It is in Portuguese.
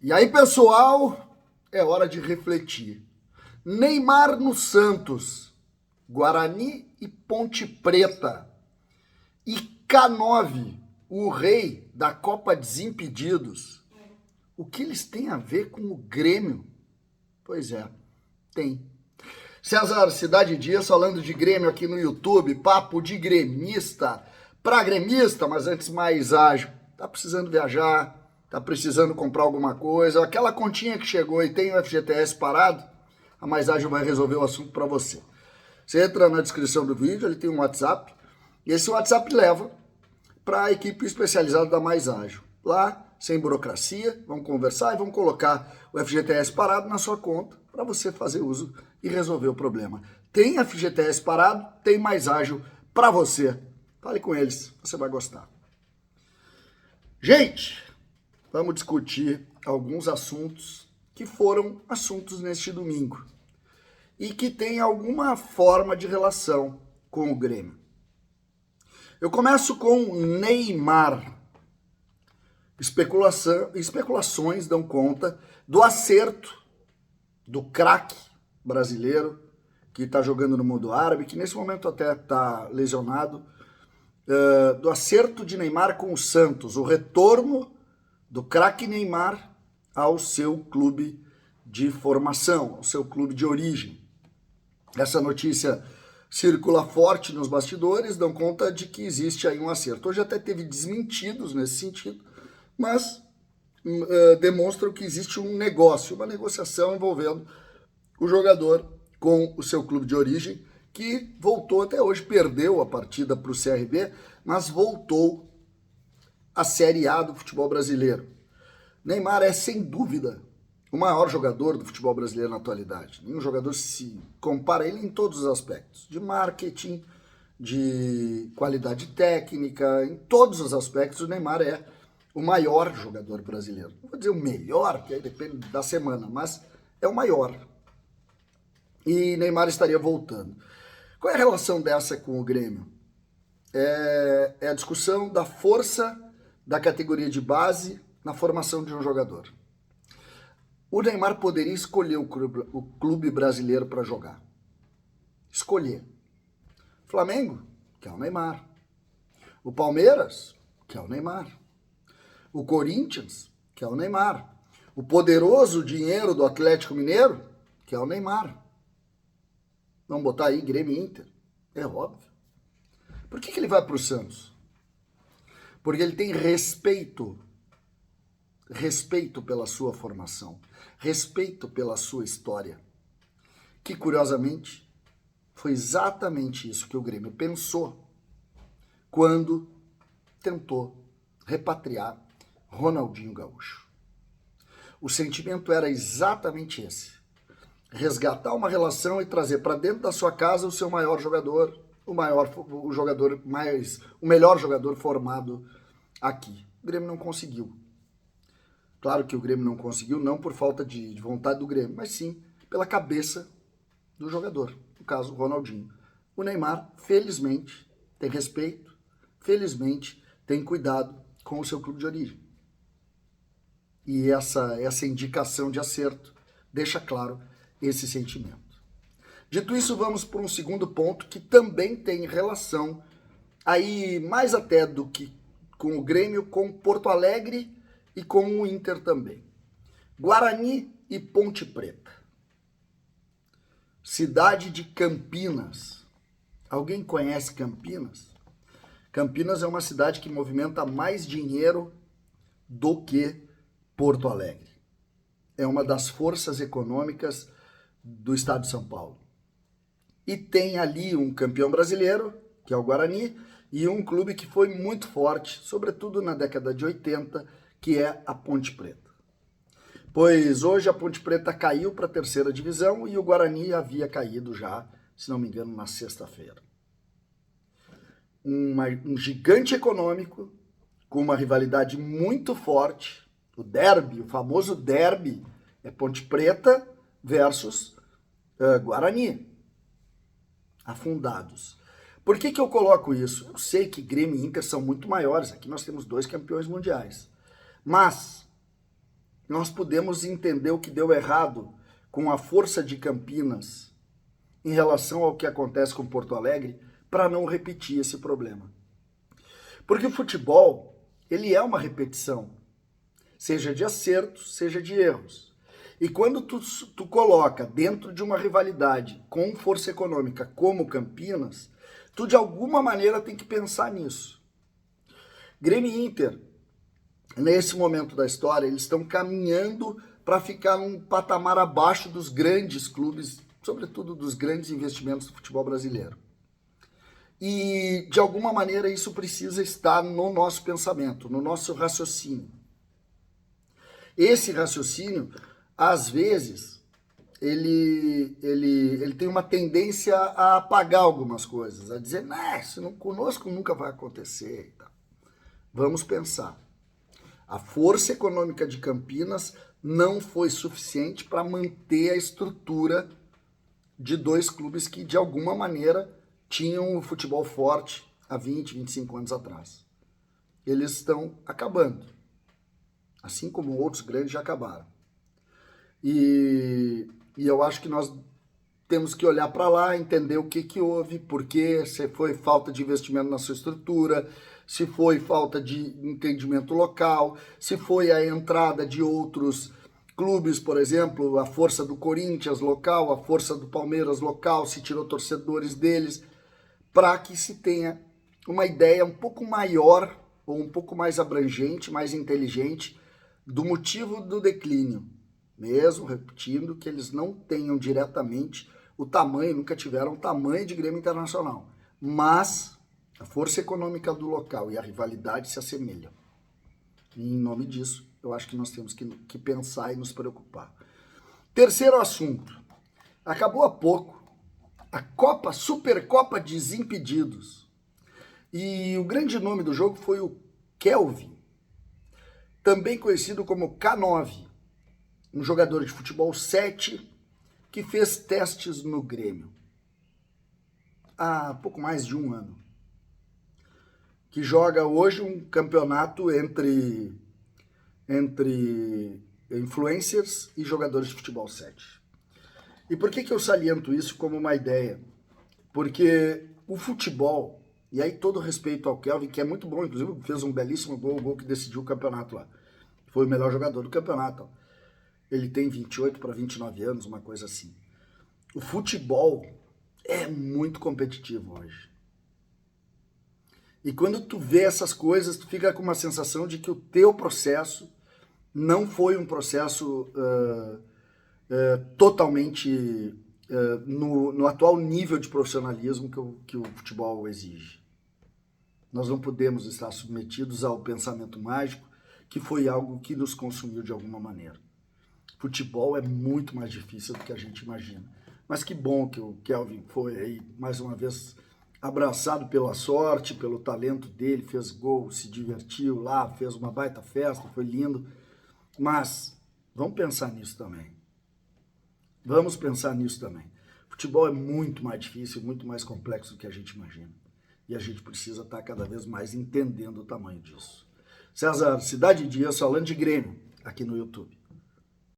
E aí, pessoal, é hora de refletir. Neymar no Santos, Guarani e Ponte Preta. E K9, o rei da Copa Desimpedidos. O que eles têm a ver com o Grêmio? Pois é, tem. César Cidade Dias falando de Grêmio aqui no YouTube, papo de gremista para gremista, mas antes mais ágil. Tá precisando viajar, tá precisando comprar alguma coisa, aquela continha que chegou e tem o FGTS parado, a Mais Ágil vai resolver o assunto para você. Você entra na descrição do vídeo, ele tem um WhatsApp, e esse WhatsApp leva para a equipe especializada da Mais Ágil. Lá, sem burocracia, vamos conversar e vamos colocar o FGTS parado na sua conta para você fazer uso e resolver o problema. Tem FGTS parado, tem Mais Ágil para você. Fale com eles, você vai gostar. Gente, vamos discutir alguns assuntos que foram assuntos neste domingo e que tem alguma forma de relação com o Grêmio. Eu começo com Neymar. Especulações dão conta do acerto do craque brasileiro que está jogando no mundo árabe, que nesse momento até está lesionado, do acerto de Neymar com o Santos, o retorno do craque Neymar ao seu clube de formação, ao seu clube de origem. Essa notícia circula forte nos bastidores, dão conta de que existe aí um acerto. Hoje até teve desmentidos nesse sentido, mas demonstram que existe um negócio, uma negociação envolvendo o jogador com o seu clube de origem, que voltou até hoje, perdeu a partida para o CRB, mas voltou à Série A do futebol brasileiro. Neymar é, sem dúvida, o maior jogador do futebol brasileiro na atualidade. Nenhum jogador se compara a ele em todos os aspectos, de marketing, de qualidade técnica, em todos os aspectos o Neymar é o maior jogador brasileiro. Não vou dizer o melhor, que aí depende da semana, mas é o maior. E Neymar estaria voltando. Qual é a relação dessa com o Grêmio? É a discussão da força da categoria de base na formação de um jogador. O Neymar poderia escolher o clube brasileiro para jogar. Escolher. Flamengo, que é o Neymar. O Palmeiras, que é o Neymar. O Corinthians, que é o Neymar. O poderoso dinheiro do Atlético Mineiro, que é o Neymar. Vamos botar aí Grêmio e Inter. É óbvio. Por que ele vai para o Santos? Porque ele tem respeito. Respeito pela sua formação. Respeito pela sua história. Que, curiosamente, foi exatamente isso que o Grêmio pensou quando tentou repatriar Ronaldinho Gaúcho. O sentimento era exatamente esse. Resgatar uma relação e trazer para dentro da sua casa o seu maior jogador, o melhor jogador formado aqui. O Grêmio não conseguiu. Claro que o Grêmio não conseguiu, não por falta de vontade do Grêmio, mas sim pela cabeça do jogador, no caso, o Ronaldinho. O Neymar, felizmente, tem respeito, felizmente, tem cuidado com o seu clube de origem. E essa indicação de acerto deixa claro esse sentimento. Dito isso, vamos para um segundo ponto que também tem relação, aí mais até do que com o Grêmio, com Porto Alegre e com o Inter também. Guarani e Ponte Preta. Cidade de Campinas. Alguém conhece Campinas? Campinas é uma cidade que movimenta mais dinheiro do que Porto Alegre. É uma das forças econômicas do estado de São Paulo. E tem ali um campeão brasileiro, que é o Guarani, e um clube que foi muito forte, sobretudo na década de 80, que é a Ponte Preta. Pois hoje a Ponte Preta caiu para a terceira divisão e o Guarani havia caído já, se não me engano, na sexta-feira. Um gigante econômico, com uma rivalidade muito forte, o derby, o famoso derby, é Ponte Preta versus Guarani, afundados. Por que eu coloco isso? Eu sei que Grêmio e Inter são muito maiores, aqui nós temos 2 campeões mundiais, mas nós podemos entender o que deu errado com a força de Campinas em relação ao que acontece com Porto Alegre, para não repetir esse problema. Porque o futebol, ele é uma repetição, seja de acertos, seja de erros. E quando tu coloca dentro de uma rivalidade com força econômica como Campinas, tu de alguma maneira tem que pensar nisso. Grêmio e Inter, nesse momento da história, eles estão caminhando para ficar num patamar abaixo dos grandes clubes, sobretudo dos grandes investimentos do futebol brasileiro. E, de alguma maneira, isso precisa estar no nosso pensamento, no nosso raciocínio. Esse raciocínio, às vezes, ele tem uma tendência a apagar algumas coisas, a dizer, isso não, conosco nunca vai acontecer. E tal. Vamos pensar. A força econômica de Campinas não foi suficiente para manter a estrutura de dois clubes que, de alguma maneira, tinham o futebol forte há 20, 25 anos atrás. Eles estão acabando, assim como outros grandes já acabaram. E eu acho que nós temos que olhar para lá, entender o que houve, por quê, se foi falta de investimento na sua estrutura, se foi falta de entendimento local, se foi a entrada de outros clubes, por exemplo, a força do Corinthians local, a força do Palmeiras local, se tirou torcedores deles, para que se tenha uma ideia um pouco maior ou um pouco mais abrangente, mais inteligente do motivo do declínio. Mesmo repetindo que eles não tenham diretamente o tamanho, nunca tiveram o tamanho de Grêmio Internacional, mas a força econômica do local e a rivalidade se assemelham. E em nome disso, eu acho que nós temos que pensar e nos preocupar. Terceiro assunto. Acabou há pouco a Supercopa Desimpedidos. E o grande nome do jogo foi o Kelvin, também conhecido como K9, um jogador de futebol 7 que fez testes no Grêmio há pouco mais de um ano. Que joga hoje um campeonato entre influencers e jogadores de futebol 7. E por que eu saliento isso como uma ideia? Porque o futebol, e aí todo respeito ao Kelvin, que é muito bom, inclusive fez um belíssimo gol, o gol que decidiu o campeonato lá. Foi o melhor jogador do campeonato. Ele tem 28 para 29 anos, uma coisa assim. O futebol é muito competitivo hoje. E quando tu vê essas coisas, tu fica com uma sensação de que o teu processo não foi um processo totalmente no atual nível de profissionalismo que o futebol exige. Nós não podemos estar submetidos ao pensamento mágico, que foi algo que nos consumiu de alguma maneira. Futebol é muito mais difícil do que a gente imagina. Mas que bom que o Kelvin foi aí, mais uma vez, abraçado pela sorte, pelo talento dele, fez gol, se divertiu lá, fez uma baita festa, foi lindo. Mas vamos pensar nisso também. Vamos pensar nisso também. Futebol é muito mais difícil, muito mais complexo do que a gente imagina. E a gente precisa estar cada vez mais entendendo o tamanho disso. César, Cidade Dias falando de Grêmio, aqui no YouTube.